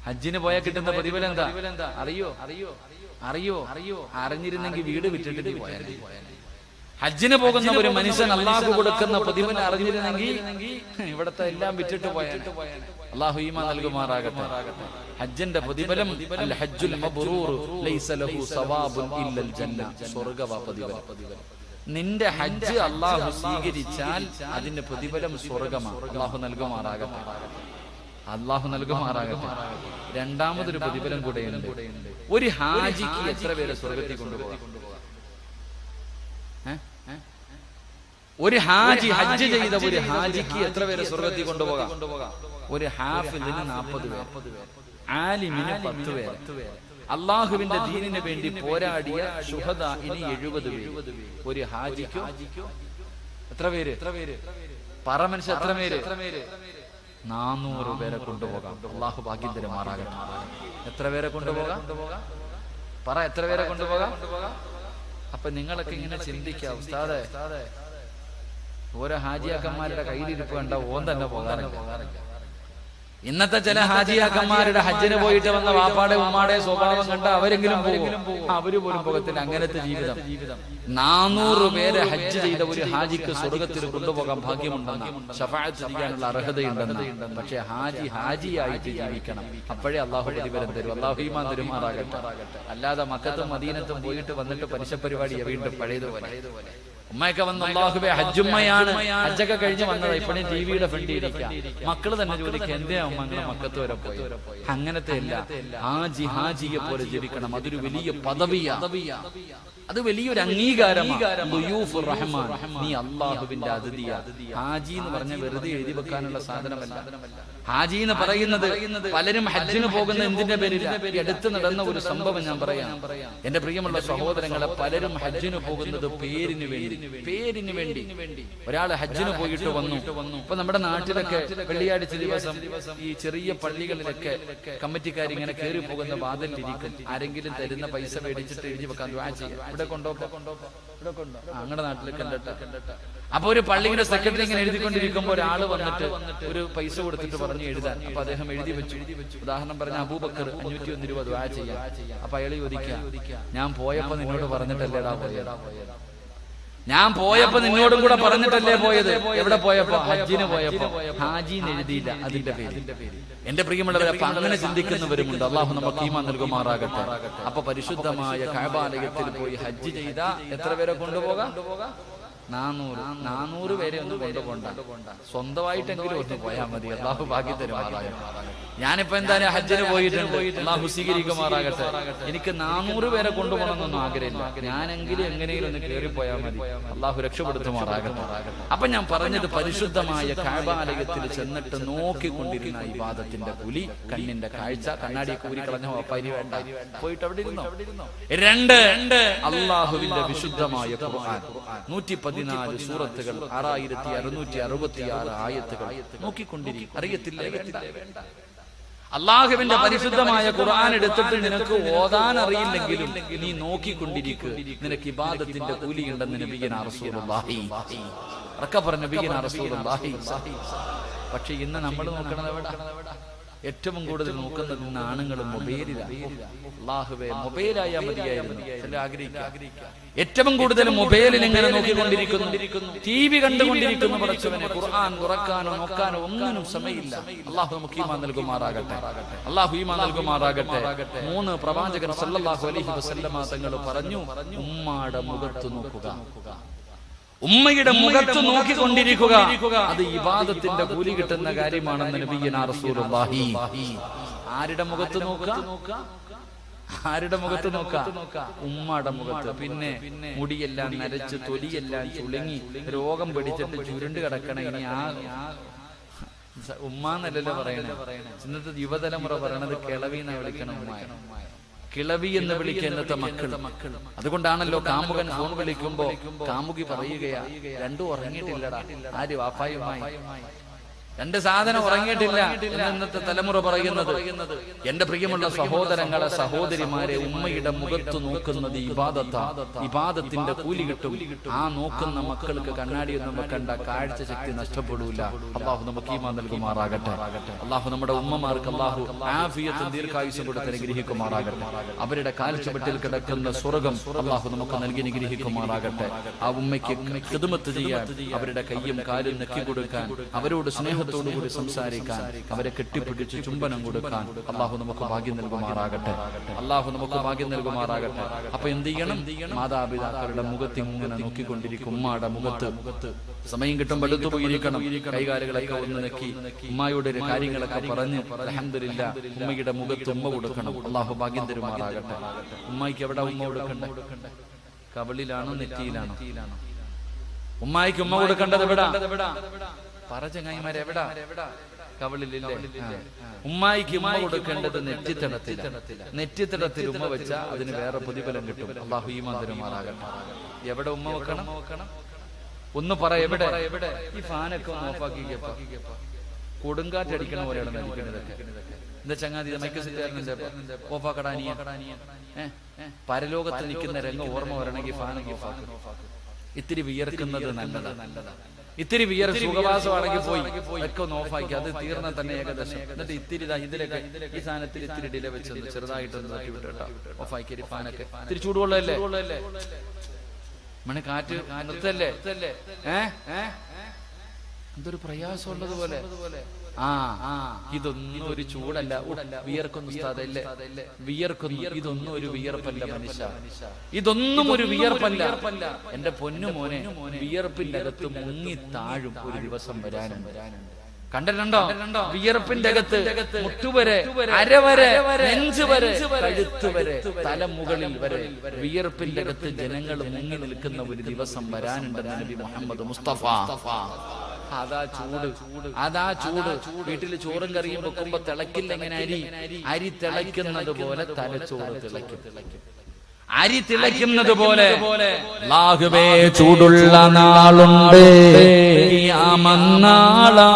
ഹജ്ജിന് പോയാൽ കിട്ടുന്ന പ്രതിഫലം എന്താ അറിയോ? അറിഞ്ഞിരുന്നെങ്കിൽ വീട് വിട്ടിട്ട് നീ പോയാൽ. ഹജ്ജിന് പോകുന്ന ഒരു മനുഷ്യൻ അള്ളാഹു കൊടുക്കുന്ന പ്രതിഫലം അറിഞ്ഞിരുന്നെങ്കിൽ ഇവിടത്തെ എല്ലാം വിറ്റിട്ട് പോയാൽ. അള്ളാഹു ഈമാൻ നൽകുമാറാകട്ടെ. ഹജ്ജിന്റെ പ്രതിഫലം അൽ ഹജ്ജുൽ മബ്റൂർ ലൈസ ലഹു സവാബുൻ ഇല്ലൽ ജന്ന. സ്വർഗ്ഗവാ പ്രതിഫലം. നിന്റെ ഹജ്ജ് അള്ളാഹു സ്വീകരിച്ചാൽ അതിന്റെ പ്രതിഫലം സ്വർഗ്ഗമാണ്. അള്ളാഹു നൽകുമാറാകട്ടെ. രണ്ടാമതൊരു പ്രതിഫലം കൂടെയുണ്ട്. ഒരു ഹാജിക്ക് എത്ര പേരെ സ്വർഗത്തിൽ കൊണ്ടുപോകാം? ഒരു ഹാജി ഹജ്ജ് ചെയ്ത ഒരു ഹാജിക്ക് എത്ര പേരെ സ്വർഗത്തിൽ കൊണ്ടുപോകാം? ഒരു ഹാഫിലിന് 40 പേർ, ആലിമിന് 10 പേർ, അള്ളാഹുവിന്റെ ദീനിന് വേണ്ടി പോരാടിയ ശുഹദാഇന് 70 പേര്. ഒരു ഹാജിക്കോ എത്ര പേര്? പറ മനുഷ്യ, എത്ര പേര്? 400 പേരെ കൊണ്ടുപോകാം. അള്ളാഹു ഭാഗ്യം തരുമാറാകട്ടെ. എത്ര പേരെ കൊണ്ടുപോകാം? പറ, എത്ര പേരെ കൊണ്ടുപോകാം? അപ്പൊ നിങ്ങളൊക്കെ ഇങ്ങനെ ചിന്തിക്കാം, ഉസ്താദേ ഓരോ ഹാജിയാക്കന്മാരുടെ കയ്യിലിരിപ്പ് കണ്ട ഓൻ തന്നെ പോകാറില്ല. ഇന്നത്തെ ചില ഹാജിയാക്കന്മാരുടെ ഹജ്ജിന് പോയിട്ട് വന്ന വാപ്പാടെ ഉമ്മാടെ സ്വഭാവം കണ്ട അവരെങ്കിലും പോകും, അവര് പോലും പോകത്തില്ല. അങ്ങനത്തെ ജീവിതം. 400 പേരെ ഹജ്ജ് ചെയ്ത ഒരു ഹാജിക്ക് സ്വർഗത്തിൽ കൊണ്ടുപോകാൻ ഭാഗ്യമുണ്ടെന്ന്, ശഫാഅത്ത് ചെയ്യാനുള്ള അർഹതയുണ്ടെന്ന്. പക്ഷെ ഹാജിയായിട്ട് ജീവിക്കണം. അപ്പോഴേ അള്ളാഹു പ്രതിഫലം തരും. അള്ളാഹു ഈമാൻ തരുമാറാകട്ടെ. അല്ലാതെ മക്കത്തും മദീനത്തും പോയിട്ട് വന്നിട്ട് പലിശ പരിപാടിയാ വീണ്ടും പഴയതുപോലെ. ഉമ്മയൊക്കെ വന്ന് അല്ലാഹുവേ ഹജ്ജുമ്മയാണ്, ഹജ്ജൊക്കെ കഴിഞ്ഞ് വന്നത്, ഇപ്പോഴും ടിവിയുടെ ഫ്രണ്ടിൽ ഇരിക്കാം. മക്കള് തന്നെ ചോദിക്കുക, എന്തിനാ ഉമ്മ നിങ്ങളെ മക്കത്ത് വരെ പോയി? അങ്ങനത്തെ അല്ല, ഹാജിയെ പോലെ ജീവിക്കണം. അതൊരു വലിയ പദവിയാണ്, അത് വലിയൊരു അംഗീകാരമാണ്. നീ അള്ളാഹുവിന്റെ അതിഥിയാ. ഹാജി എന്ന് പറഞ്ഞ വെറുതെ എഴുതി വെക്കാനുള്ള സാധനമല്ല. ഹാജി എന്ന് പറയുന്നത് പലരും ഹജ്ജിന് പോകുന്ന എന്തിന്റെ പേരില്ല. അടുത്ത് നടന്ന ഒരു സംഭവം ഞാൻ പറയാം. എന്റെ പ്രിയമുള്ള സഹോദരങ്ങളെ, പലരും ഹജ്ജിന് പോകുന്നത് പേരിന് വേണ്ടി. ഒരാൾ ഹജ്ജിന് പോയിട്ട് വന്നു. ഇപ്പൊ നമ്മുടെ നാട്ടിലൊക്കെ വെള്ളിയാഴ്ച ദിവസം ഈ ചെറിയ പള്ളികളിലൊക്കെ കമ്മിറ്റിക്കാർ ഇങ്ങനെ കയറി പോകുന്ന വാതിലിരിക്കും. ആരെങ്കിലും തരുന്ന പൈസ മേടിച്ചിട്ട് എഴുതി വെക്കാൻ ദുആ ചെയ്യാം. ഇവിടെ കൊണ്ടോ അങ്ങനെ നാട്ടിലൊക്കെ കണ്ടിട്ട്. അപ്പൊ ഒരു പള്ളിയുടെ സെക്രട്ടറി ഇങ്ങനെ എഴുതിക്കൊണ്ടിരിക്കുമ്പോൾ ഒരാള് വന്നിട്ട് ഒരു പൈസ കൊടുത്തിട്ട് പറഞ്ഞു എഴുതാൻ. അപ്പൊ അദ്ദേഹം എഴുതി വെച്ചു. ഉദാഹരണം പറഞ്ഞ അബൂബക്കർ 501 രൂപ ദുആ ചെയ്യാം. അപ്പൊ അയാൾ ചോദിക്കാം, ഞാൻ പോയപ്പോ നിന്നോട് പറഞ്ഞിട്ടല്ലേടാ പോയത്? ഞാൻ പോയപ്പോ നിന്നോടും കൂടെ പറഞ്ഞിട്ടല്ലേ പോയത്? എവിടെ പോയപ്പോ? ഹജ്ജിന് പോയപ്പോ. ഹാജിന്ന് എഴുതിയില്ല, അതിന്റെ പേര്. എന്റെ പ്രിയമുള്ളവരെ, അപ്പൊ അങ്ങനെ ചിന്തിക്കുന്നവരുമുണ്ട്. അള്ളാഹു നമുക്ക് ഈമാൻ നൽകുമാറാകട്ടെ. അപ്പൊ പരിശുദ്ധമായ കഅബാലയത്തിൽ പോയി ഹജ്ജ് ചെയ്ത എത്ര പേരെ കൊണ്ടുപോകാം? 400 പേരെ ഒന്നും കൊണ്ടുപോകണ്ട, സ്വന്തമായിട്ടെങ്കിലും ഒന്ന് പോയാൽ മതി. അള്ളാഹു ഭാഗ്യം തരുമാറാകട്ടെ. ഞാനിപ്പോ എന്തായാലും ഹജ്ജിന് പോയിട്ടുണ്ട്, അള്ളാഹു സ്വീകരിക്കുമാറാകട്ടെ. എനിക്ക് 400 പേരെ കൊണ്ടുപോകണമെന്നൊന്നും ആഗ്രഹമില്ല. ഞാനെങ്കിലും എങ്ങനെയും ഒന്ന് കയറിപ്പോയാൽ മതി. അള്ളാഹു രക്ഷപ്പെടുത്തുമാറാകട്ടെ. അപ്പൊ ഞാൻ പറഞ്ഞത്, പരിശുദ്ധമായ കഅബാലയത്തിൽ ചെന്നിട്ട് നോക്കിക്കൊണ്ടിരുന്ന ഇബാദത്തിന്റെ കൂലി, കണ്ണിന്റെ കാഴ്ച, കണ്ണാടി കൂരി കളഞ്ഞോ പരി വേണ്ട, പോയിട്ട് അവിടെ ഇരുന്നോ. 2 അള്ളാഹുവിന്റെ വിശുദ്ധമായ ഖുർആൻ, 114 സൂറത്തുകൾ, 6666 ആയത്തുകൾ നോക്കിക്കൊണ്ടിരിക്കും. അറിയത്തില്ല, അള്ളാഹുവിന്റെ പരിശുദ്ധമായ ഖുർആൻ എടുത്തിട്ട് നിനക്ക് ഓതാൻ അറിയില്ലെങ്കിലും നീ നോക്കിക്കൊണ്ടിരിക്കുക. നിനക്ക് ഇബാദത്തിന്റെ കൂലിയുണ്ടെന്ന് നബിയനാ റസൂലുള്ളാഹി പറഞ്ഞ നബിയനാ റസൂലുള്ളാഹി. പക്ഷെ ഇന്ന് നമ്മൾ നോക്കണത് എവിടെ? ഏറ്റവും കൂടുതൽ നോക്കുന്നത് ഇന്ന് ആണുങ്ങൾ മൊബൈലിലാണ്. അല്ലാഹുവേ, മൊബൈലായാൽ മതിയായിരുന്നു ചില ആഗ്രഹിക്കുക. ഏറ്റവും കൂടുതൽ മൊബൈലിൽ ഇങ്ങനെ നോക്കിക്കൊണ്ടിരിക്കുന്നു, TV കണ്ടുകൊണ്ടിരിക്കുന്നു. പടച്ചവനെ, ഖുർആൻ തുറക്കാനോ നോക്കാനോ ഒന്നിനും സമയമില്ല. അല്ലാഹു നമുക്ക് ഈമാൻ നൽകുമാറാകട്ടെ. അല്ലാഹു ഈമാൻ നൽകുമാറാകട്ടെ. 3 പ്രവാചകർ സല്ലല്ലാഹു അലൈഹി വസല്ലമ തങ്ങൾ പറഞ്ഞു, ഉമ്മയുടെ മുഖത്ത് നോക്കുക, ഉമ്മയുടെ മുഖത്ത് നോക്കിക്കൊണ്ടിരിക്കുക, അത് ഇബാദത്തിന്റെ കൂലി കിട്ടുന്ന കാര്യമാണെന്ന് നബിയനാ റസൂലുള്ളാഹി. ആരുടെ മുഖത്ത് നോക്കുക? ആരുടെ മുഖത്ത് നോക്കാം? ഉമ്മയുടെ മുഖത്ത്. പിന്നെ മുടിയെല്ലാം നരച്ച്, തൊലിയെല്ലാം ചുളുങ്ങി, രോഗം പിടിച്ചിട്ട് ചുരുണ്ട് കിടക്കണ. ഇനി ഉമ്മാന്നല്ലല്ലോ പറയണേ. ഇന്നത്തെ യുവതലമുറ പറയണത് കിളവിന്നാ വിളിക്കണം. കിളവി എന്ന് വിളിക്കുന്നത്തെ മക്കൾ. അതുകൊണ്ടാണല്ലോ കാമുകൻ ഫോൺ വിളിക്കുമ്പോ കാമുകി പറയുകയാ, 2 ഉറങ്ങിയിട്ടില്ലടാ. ആര്? വാപ്പായുമായി. 2 സാധനം ഉറങ്ങിയിട്ടില്ല ഇന്നത്തെ തലമുറ പറയുന്നത്. എന്റെ പ്രിയമുള്ള സഹോദരങ്ങളെ, സഹോദരിമാരെ, ഉമ്മയുടെ മുഖത്ത് നോക്കുന്നത് ഇബാദത്താ. ഇബാദത്തിന്റെ കൂലി കിട്ടും. ആ നോക്കുന്ന മക്കൾക്ക് കണ്ണാടിയൊന്നും വെക്കണ്ട, കാഴ്ച ശക്തി നഷ്ടപ്പെടൂല. അള്ളാഹു നമുക്ക് ഈമാൻ നൽകുമാറാകട്ടെ. അള്ളാഹു നമ്മുടെ ഉമ്മമാർക്ക് അള്ളാഹു ആഫിയത്തും ദീർഘായുസ്സും കൊടുത്ത് അനുഗ്രഹിക്കുമാറാകട്ടെ. അവരുടെ കാൽച്ചുവട്ടിൽ കിടക്കുന്ന സ്വർഗം അള്ളാഹു നമുക്ക് നൽകി അനുഗ്രഹിക്കുമാറാകട്ടെ. ആ ഉമ്മയ്ക്ക് ഖിദ്മത്ത് ചെയ്യാൻ, അവരുടെ കയ്യും കാലും നെക്കി കൊടുക്കാൻ, അവരോട് സ്നേഹം സ്നേഹത്തോടുകൂടി സംസാരിക്കാൻ, അവരെ കെട്ടിപ്പിടിച്ച് ചുംബനം കൊടുക്കാൻ അള്ളാഹു നമുക്ക് ഭാഗ്യം നൽകുമാറാകട്ടെ. അള്ളാഹു നമുക്ക് ഭാഗ്യം നൽകുമാറാകട്ടെ. അപ്പൊ എന്ത് ചെയ്യണം? മാതാപിതാക്കളുടെ മുഖത്ത് ഇങ്ങനെ നോക്കിക്കൊണ്ടിരിക്കും. ഉമ്മയുടെ മുഖത്ത് സമയം കിട്ടുമ്പോൾ അടുത്തു പോയിരിക്കണം. കൈകാലുകളൊക്കെ ഒന്ന് നെക്കി ഉമ്മയുടെ കാര്യങ്ങളൊക്കെ പറഞ്ഞ് അൽഹംദുലില്ലാഹ് ഉമ്മയുടെ മുഖത്ത് ഉമ്മ കൊടുക്കണം. അള്ളാഹു ഭാഗ്യം തരുമാറാകട്ടെ. ഉമ്മയ്ക്ക് എവിടെ ഉമ്മ കൊടുക്കണ്ടേ? കവിളിലാണോ നെറ്റിയിലാണോ? ഉമ്മായിക്ക് ഉമ്മ കൊടുക്കേണ്ടത് എവിടാ? പറ ചങ്ങായിമാരെ, എവിടാ? കവിളിലില്ലേ? ഉമ്മായിക്ക് ഉമ്മ കൊടുക്കേണ്ടത് നെറ്റിത്തടത്തിൽ ഉമ്മ വെച്ചാ അതിന് വേറെ പ്രതിഫലം കിട്ടും. അള്ളാഹു ഈമാൻ തരുമാറാകട്ടെ. എവിടെ ഉമ്മ വെക്കണം? ഒന്ന് പറ, എവിടെ? ഈ ഫാനൊക്കെ ഒന്ന് ഓഫാക്കിക്കപ്പ. കൊടുങ്കാറ്റടിക്കണ പോലെയാണ് നടിക്കണതൊക്കെ. എന്താ ചങ്ങാതി ഓഫാക്കടാനിയ? പരലോകത്ത് നിൽക്കുന്ന രംഗം ഓർമ്മ വരണമെങ്കിൽ ഫാനൊക്കെ ഓഫാക്കും. ഇത്തിരി വിയർക്കുന്നത് നല്ലതാണ്. ഇത്തിരി സുഖവാസമാണെങ്കിൽ പോയി ഒക്കെ ഒന്ന് ഓഫാക്കി. അത് തീർന്നാൽ തന്നെ ഏകദേശം. എന്നിട്ട് ഇത്തിരി ഇതിലൊക്കെ ഈ സാധനത്തിൽ ഇത്തിരി ഡിലെ വെച്ചൊന്ന് ചെറുതായിട്ടൊന്ന് തട്ടി വിട്ടോ. ഓഫാക്കി ഫാനൊക്കെ. ഇത്തിരി ചൂടുകൊള്ളല്ലേ? മണി കാറ്റ് നിർത്തല്ലേ? എന്തൊരു പ്രയാസമുള്ളത് പോലെ. ഇതൊന്നും ഒരു ചൂടല്ല, വിയർക്കുന്നു ഉസ്താദല്ലേ, വിയർക്കുന്നു. ഇതൊന്നും ഒരു വിയർപ്പല്ല മനുഷ്യ, ഇതൊന്നും ഒരു വിയർപ്പല്ല. എന്റെ പൊന്നു മോനെ, വിയർപ്പിന്റെ അകത്ത് മുങ്ങി താഴും ഒരു ദിവസം വരാനും. കണ്ടിട്ടുണ്ടോ? വിയർപ്പിന്റെ അകത്ത് മുട്ടുവരെ, അരവരെ, നെഞ്ച് വരെ, കഴുത്ത് വരെ, തലമുകളിൽ വരെ വിയർപ്പിന്റെ അകത്ത് ജനങ്ങൾ മുങ്ങി നിൽക്കുന്ന ഒരു ദിവസം വരാനുണ്ടെന്ന് നബി മുഹമ്മദ് മുസ്തഫ. അതാ ചൂട്. വീട്ടിൽ ചോറും കറിയും വെക്കുമ്പോ തിളക്കില്ല. എങ്ങനെ അരി തിളയ്ക്കുന്നത് പോലെ തലച്ചോറ് തിളയ്ക്കും. അരി തിളയ്ക്കുന്നത് പോലെ അല്ലാഹുവേ ചൂടുള്ള നാളുണ്ട്, ഖിയാമന്നാളാ.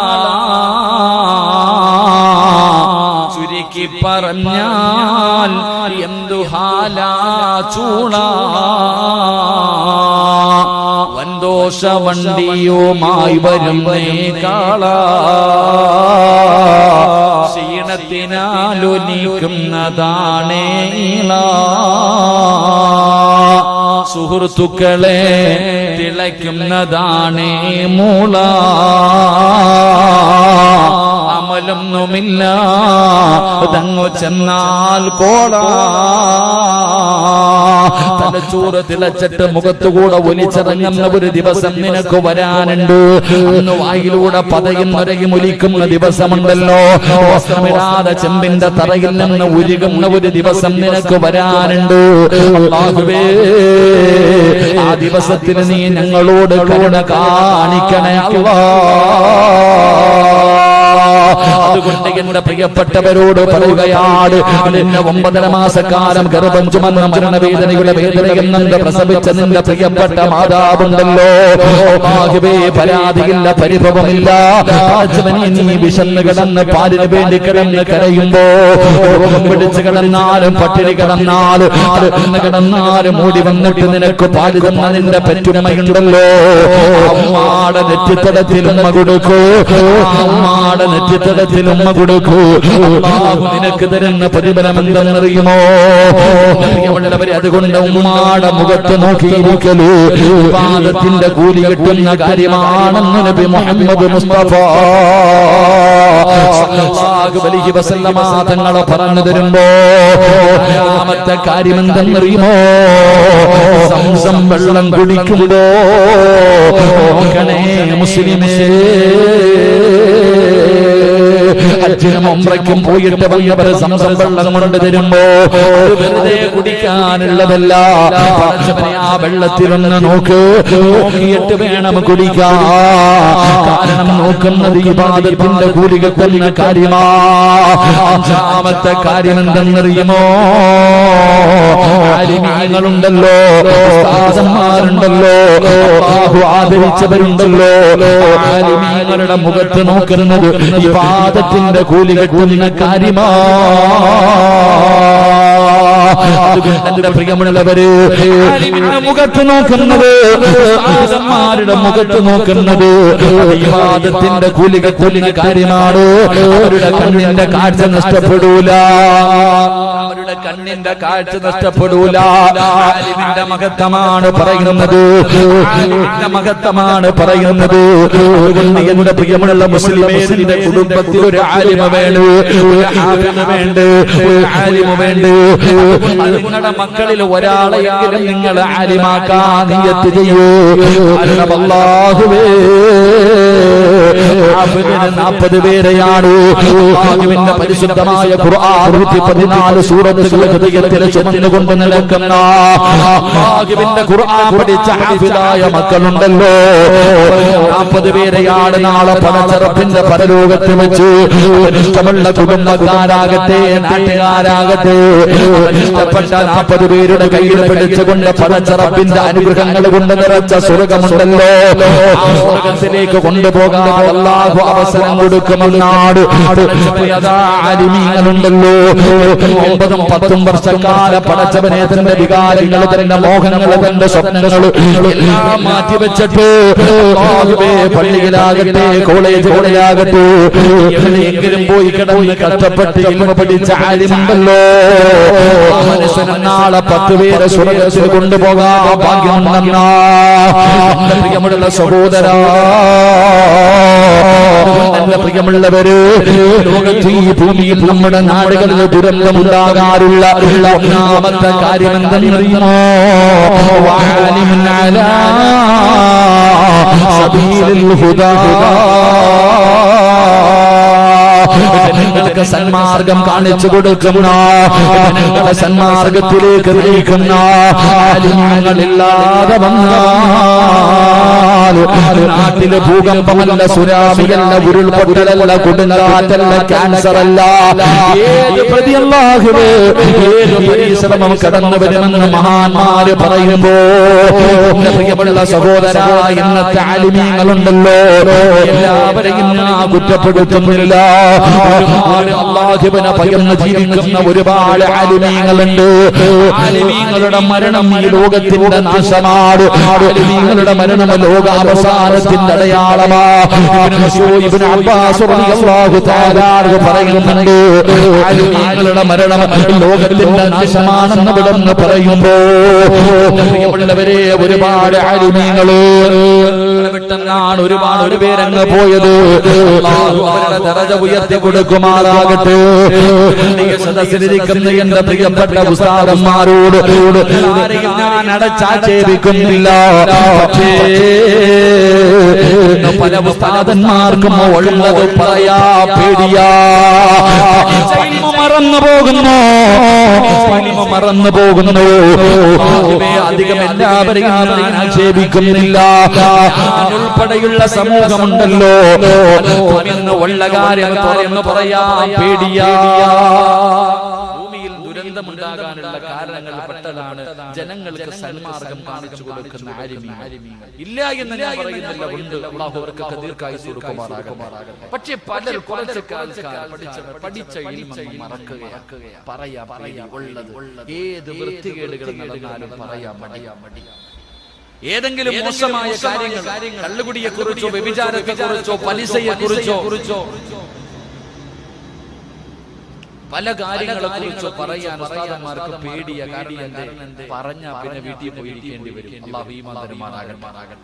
ചുരുക്കി പറഞ്ഞാൽ എന്തു ഹാലാ ചൂടാ. വൻദോഷ വണ്ടിയുമായി വരുന്നേ കാളാ. ക്ഷീണത്തിനാലൊലിക്കുന്നതാണേ സുഹൃത്തുക്കളെ, തിളയ്ക്കുന്നതാണേ മൂള. അമലൊന്നുമില്ല തങ്ങു ചെന്നാൽ കോള. തലച്ചോറ് തിളച്ചിട്ട് മുഖത്തുകൂടെ ഒലിച്ചിറങ്ങുന്ന ഒരു ദിവസം നിനക്ക് വരാനുണ്ട്. അന്ന് വായിലൂടെ പതയും നൊരയും ഒലിക്കുന്ന ദിവസമുണ്ടല്ലോ. വസ്ത്രമിടാതെ ചെമ്പിന്റെ തറയിൽ നിന്ന് ഉരുകുന്ന ഒരു ദിവസം നിനക്ക് വരാനുണ്ട്. അല്ലാഹുവേ, ആ ദിവസത്തിന് നീ ഞങ്ങളോട് കരുണ കാണിക്കണേ അതുകൊണ്ട് എന്റെ പ്രിയപ്പെട്ടവരോട് പറയുകയാണ്, നിന്നെ 9.5 മാസക്കാലം ഗർഭം ചുമന്ന മരണവേദനയുടെ വേദനയിൽ നിന്ന് പ്രസവിച്ച നിന്റെ പ്രിയപ്പെട്ട മാതാവുണ്ടല്ലോ. പരാതിയില്ല, പരിഭവമില്ല. നീ വിശന്ന് കിടന്ന് പാലിന് വേണ്ടി കിടന്ന് കരയുമ്പോ, രോഗം പിടിച്ച് കിടന്നാലും പട്ടിണി കിടന്നാലും മൂടി വന്നിട്ട് നിനക്ക് പാല് തന്ന നിന്റെ പെറ്റുമ്മയുണ്ടല്ലോ. അമ്മാടെ നെറ്റിത്തടത്തിൽ ഉമ്മ കൊടുക്കൂ, അമ്മാടെ നെറ്റിത്തടത്തിൽ ഉമ്മ കൊടുക്കൂ. അല്ലാഹു നിനക്ക് തരുന്ന പ്രതിഫലം എന്തെന്നറിയുമോ? അതുകൊണ്ട് ഉമ്മാടെ മുഖത്ത് നോക്കിയിരിക്കലൂ ഇബാദത്തിന്റെ കൂലി കിട്ടുന്ന കാര്യമാണെന്ന് നബി മുഹമ്മദ് മുസ്തഫ സല്ലല്ലാഹു അലൈഹി വസല്ലമ തങ്ങളെ പറഞ്ഞു തരുമ്പോ, രണ്ടാമത്തെ കാര്യം എന്തെന്നറിയുമോ? സംസം വെള്ളം കുടിക്കുമ്പോ നോക്കണേ മുസ്ലിമേ, ഹജ്ജിനും ഉംറയ്ക്കും പോയിട്ട് വന്നവർ സംസം വെള്ളം കൊണ്ട് തരുമ്പോ വെറുതെ കുടിക്കാനുള്ളതല്ല. ആ വെള്ളത്തിലൊന്ന് നോക്കിയിട്ട് വേണം കുടിക്കാൻ. കാരണം നോക്കുന്നത് ഇബാദത്തിന്റെ കൂലി കിട്ടുന്ന കാര്യമാ. അഞ്ചാമത്തെ കാര്യം എന്തെന്നറിയുമോ? ആലിമീങ്ങളുണ്ടല്ലോ, ഉസ്താദന്മാരുണ്ടല്ലോ, അല്ലാഹു ആദരിച്ചവരുണ്ടല്ലോ. ആലിമീങ്ങളുടെ മുഖത്ത് നോക്കുന്നത് ഇബാദത്തിന്റെ കൂലി കിട്ടുന്ന കാര്യമാ. എന്റെ പ്രിയമുള്ളവര്, ആലിമിന്റെ മുഖത്ത് നോക്കുന്നത്, ഉസ്താദന്മാരുടെ മുഖത്ത് നോക്കുന്നത് ഇബാദത്തിന്റെ കൂലിക കാര്യമാണ്. അവരുടെ കണ്ണിന്റെ കാഴ്ച നഷ്ടപ്പെടൂല, അവരുടെ കണ്ണിന്റെ കാഴ്ച നഷ്ടപ്പെടൂല. ആലിമിന്റെ മഹത്വമാണ് പറയുന്നത്, ആലിമിന്റെ മഹത്വമാണ് പറയുന്നത്. അതുകൊണ്ട് എന്റെ പ്രിയമുള്ള മുസ്ലിമേന്റെ കുടുംബത്തിൽ ഒരു ആലിമ വേണ്ട, ഒരു ഹാഫിള് വേണ്ട, ഒരു ആലിമ വേണ്ട. അതുകൊണ്ട് മക്കളിൽ ഒരാളെയെങ്കിലും നിങ്ങൾ ആലിമാക്കാൻ നിയ്യത്ത് ചെയ്യൂ. അല്ലാഹുവേ, ഹാഫിളിന് 40 പേരെയാണ് അല്ലാഹുവിന്റെ പരിശുദ്ധമായ ഖുർആൻ 114 സൂറത്തുകൾ ഹൃദയത്തിൽ ചുമന്നുകൊണ്ട് നടക്കുന്ന അല്ലാഹുവിന്റെ ഖുർആൻ പഠിച്ച ഹാഫിളായ മക്കളുണ്ടല്ലോ. 40 പേരെയാണ് നാളെ പടച്ചറപ്പിന്റെ പരലോകത്ത് വെച്ച് ഇഷ്ടമുള്ള കുടുംബക്കാരാകട്ടെ നാട്ടുകാരാകട്ടെ ഇഷ്ടപ്പെട്ട 40 പേരുടെ കയ്യിൽ പിടിച്ചുകൊണ്ട് പടച്ചറപ്പിന്റെ അനുഗ്രഹങ്ങൾ കൊണ്ട് നിറച്ച സ്വർഗമുണ്ടല്ലോ. ആ സ്വർഗത്തിലേക്ക് കൊണ്ടുപോകാൻ അല്ലാഹു അവസരം കൊടുക്കുമെന്നാണ്. ആലിമീങ്ങളുണ്ടല്ലോ, 9ഉം 10ഉം വർഷക്കാല പടച്ചവനെ തന്റെ വികാരങ്ങൾ, തന്റെ മോഹങ്ങൾ, തന്റെ സ്വപ്നങ്ങൾ എല്ലാം മാറ്റിവെച്ചിട്ട് പള്ളിയിലാകട്ടെ കോളേജുകളിലാകട്ടെ എവിടെയെങ്കിലും പോയി കിടന്ന് കഷ്ടപ്പെട്ട് ഇൽമ പഠിച്ച ആലിമുണ്ടല്ലോ. മനുഷ്യന് നാളെ 10 പേരെ സ്വർഗ്ഗത്തിൽ കൊണ്ടുപോകാൻ ഭാഗ്യമുണ്ടെന്നാ എന്റെ പ്രിയമുള്ള സഹോദരാ, എന്റെ പ്രിയമുള്ളവര്, ലോകത്ത് ഈ ഭൂമിയിൽ നമ്മുടെ നാടുകളിൽ ദുരന്തമുണ്ടാകാറുള്ള ഒന്നാമത്തെ കാര്യം എന്തെന്നറിയുമോ? വഅലിമുൻ അലാ സബീലിൽ ഹുദാ, ജനങ്ങൾക്ക് സന്മാർഗം കാണിച്ചു കൊടുക്കുന്ന, ജനങ്ങളെ സന്മാർഗത്തിലേക്ക് നയിക്കുന്ന ആലിമീങ്ങളില്ലാതെ വന്നാൽ നാട്ടില് ഭൂകമ്പമല്ല, സുനാമിയല്ല, ഉരുൾപൊട്ടലല്ല, കൊടുങ്കാറ്റല്ല, ക്യാൻസർ അല്ല, ഏത് പ്രതിയല്ലാഹുവേ ഏത് പരിശ്രമം കടന്നു വരുമെന്ന് മഹാന്മാര് പറയുമ്പോ പ്രിയമുള്ള സഹോദര, ഇന്നത്തെ ആലിമീങ്ങളുണ്ടല്ലോ, എല്ലാവരെയും കുറ്റപ്പെടുത്തുന്നില്ല. ഒരുപാട് അല്ലാഹുവിനെ ഭയന്ന് ജീവിക്കുന്ന ഒരുപാട് ആലിമീങ്ങളുണ്ട്. ആലിമീങ്ങളുടെ മരണം ഈ ലോകത്തിന്റെ നാശമാണ്. ആലിമീങ്ങളുടെ മരണം ലോകാവസാനത്തിന്റെ അടയാളമാണ്. ഇബ്നു അബ്ബാസ് റളിയല്ലാഹു തആല പറയുന്നുണ്ട്, ആലിമീങ്ങളുടെ മരണം ലോകത്തിന്റെ നാശമാണെന്ന് ഇവിടുന്ന് പറയുമ്പോ പ്രിയമുള്ളവരെ, ഒരുപാട് ആലിമീങ്ങള് പെട്ടെന്നാണ് ഒരുപാട് പേരങ്ങ് പോയത്. അല്ലാഹു അവരുടെ ദറജ ഉയർത്തി കൊടുക്കുമാറാകട്ടെ. സദസ്സിലിരിക്കുന്ന എന്റെ പ്രിയപ്പെട്ട ഉസ്താദന്മാരോട് ആരെയും ഞാൻ അടച്ചാക്ഷേപിക്കുന്നില്ല. പക്ഷേ പല ഉസ്താദന്മാർക്കും ഉള്ളത് പറയാ പേടിയാ. മറന്നു പോകുന്നു, മറന്നു പോകുന്നു. അധികം എല്ലാവരെയും ഞാൻ ആക്ഷേപിക്കുന്നില്ല. ഉൾപ്പെടെയുള്ള സമൂഹമുണ്ടല്ലോ, എന്ന് ഉള്ള കാര്യം തുറന്നു പറയാ പേടിയാ. ഭൂമിയിൽ ദുരന്തമുണ്ടാകാനുള്ള കാരണങ്ങൾ പെട്ടതാണ് ജനങ്ങൾക്ക് സന്മാർഗം കാണിച്ചു കൊടുക്കുന്ന ആലിമീങ്ങൾ. ഇല്ല എന്ന് ഞാൻ പറയുന്നില്ല, ഉണ്ട്. അല്ലാഹു അവർക്കൊക്കെ ദീർഘായുസ്സ് കൊടുക്കുമാറാകട്ടെ. പക്ഷേ പലർ കുറച്ച് പഠിച്ച ഇൽമ മറക്കുകയാണ്. പറയാ ഉള്ളത് ഏത് വൃത്തികേടുകൾ നടന്നാലും പറയാൻ മടി. ഏതെങ്കിലും മോശമായ കാര്യങ്ങൾ, കള്ളുകുടിയെ കുറിച്ചോ വ്യഭിചാരത്തെ കുറിച്ചോ പലിശയെ കുറിച്ചോ പല കാര്യങ്ങളെ കുറിച്ചോ പറയാൻ ഉസ്താദന്മാർക്ക് പേടിയ. കാരണം പറഞ്ഞ പിന്നെ വീട്ടിൽ പോയിരിക്കേണ്ടി വരും. അല്ലാഹു ഈമാൻ തരുമാറാകട്ടെ.